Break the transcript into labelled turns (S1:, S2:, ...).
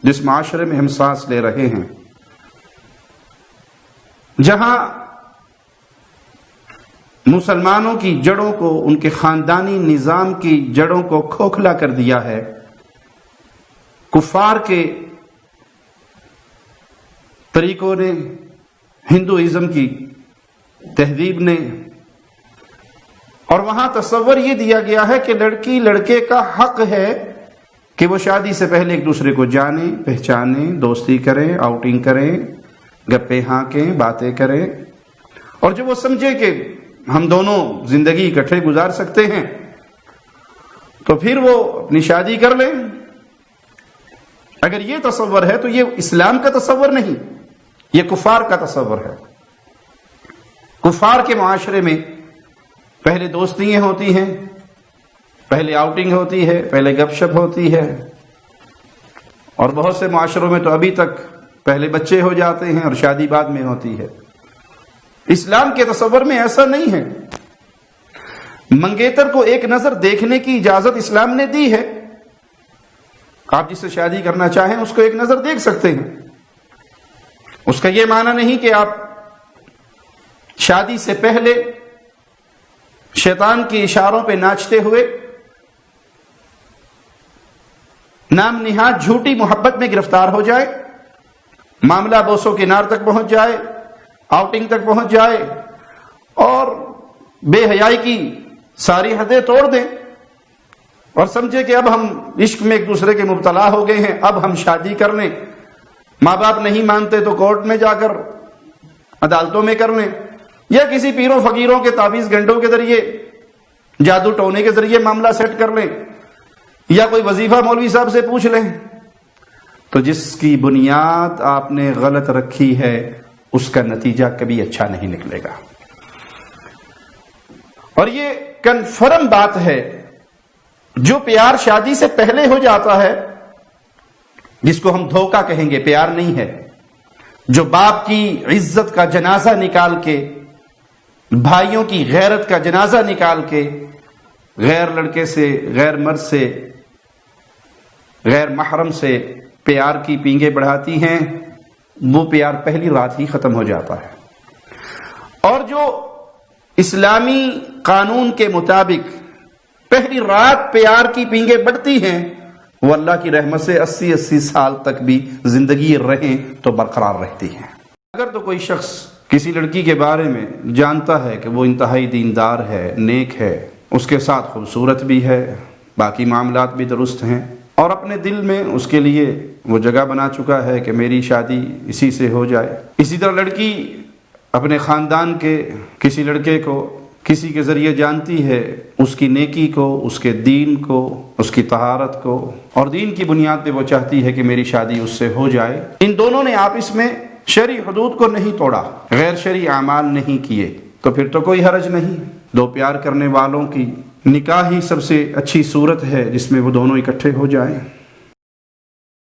S1: جس معاشرے میں ہم سانس لے رہے ہیں، جہاں مسلمانوں کی جڑوں کو، ان کے خاندانی نظام کی جڑوں کو کھوکھلا کر دیا ہے، کفار کے طریقوں نے، ہندوازم کی تہذیب نے، اور وہاں تصور یہ دیا گیا ہے کہ لڑکی لڑکے کا حق ہے کہ وہ شادی سے پہلے ایک دوسرے کو جانے، پہچانے، دوستی کریں، آؤٹنگ کریں، گپے ہانکیں، باتیں کریں، اور جب وہ سمجھے کہ ہم دونوں زندگی اکٹھے گزار سکتے ہیں تو پھر وہ اپنی شادی کر لیں۔ اگر یہ تصور ہے تو یہ اسلام کا تصور نہیں، یہ کفار کا تصور ہے۔ کفار کے معاشرے میں پہلے دوستیاں ہوتی ہیں، پہلے آؤٹنگ ہوتی ہے، پہلے گپ شپ ہوتی ہے، اور بہت سے معاشروں میں تو ابھی تک پہلے بچے ہو جاتے ہیں اور شادی بعد میں ہوتی ہے۔ اسلام کے تصور میں ایسا نہیں ہے۔ منگیتر کو ایک نظر دیکھنے کی اجازت اسلام نے دی ہے۔ آپ جس سے شادی کرنا چاہیں اس کو ایک نظر دیکھ سکتے ہیں۔ اس کا یہ معنی نہیں کہ آپ شادی سے پہلے شیطان کے اشاروں پہ ناچتے ہوئے نام نہاد جھوٹی محبت میں گرفتار ہو جائے، معاملہ بوسوں کنار تک پہنچ جائے، آؤٹنگ تک پہنچ جائے، اور بے حیائی کی ساری حدیں توڑ دیں اور سمجھے کہ اب ہم عشق میں ایک دوسرے کے مبتلا ہو گئے ہیں، اب ہم شادی کر لیں، ماں باپ نہیں مانتے تو کورٹ میں جا کر، عدالتوں میں کر لیں، یا کسی پیروں فقیروں کے تعویذ گھنٹوں کے ذریعے، جادو ٹونے کے ذریعے معاملہ سیٹ کر لیں، یا کوئی وظیفہ مولوی صاحب سے پوچھ لیں۔ تو جس کی بنیاد آپ نے غلط رکھی ہے اس کا نتیجہ کبھی اچھا نہیں نکلے گا۔ اور یہ کنفرم بات ہے، جو پیار شادی سے پہلے ہو جاتا ہے، جس کو ہم دھوکہ کہیں گے، پیار نہیں ہے، جو باپ کی عزت کا جنازہ نکال کے، بھائیوں کی غیرت کا جنازہ نکال کے، غیر لڑکے سے، غیر مرد سے، غیر محرم سے پیار کی پینگیں بڑھاتی ہیں، وہ پیار پہلی رات ہی ختم ہو جاتا ہے۔ اور جو اسلامی قانون کے مطابق پہلی رات پیار کی پینگیں بڑھتی ہیں، وہ اللہ کی رحمت سے 80 سال تک بھی زندگی رہیں تو برقرار رہتی ہیں۔ اگر تو کوئی شخص کسی لڑکی کے بارے میں جانتا ہے کہ وہ انتہائی دیندار ہے، نیک ہے، اس کے ساتھ خوبصورت بھی ہے، باقی معاملات بھی درست ہیں، اور اپنے دل میں اس کے لیے وہ جگہ بنا چکا ہے کہ میری شادی اسی سے ہو جائے، اسی طرح لڑکی اپنے خاندان کے کسی لڑکے کو کسی کے ذریعے جانتی ہے، اس کی نیکی کو، اس کے دین کو، اس کی طہارت کو، اور دین کی بنیاد پہ وہ چاہتی ہے کہ میری شادی اس سے ہو جائے، ان دونوں نے آپس میں شرعی حدود کو نہیں توڑا، غیر شرعی اعمال نہیں کیے، تو پھر تو کوئی حرج نہیں۔ دو پیار کرنے والوں کی نکاح ہی سب سے اچھی صورت ہے جس میں وہ دونوں اکٹھے ہو جائیں۔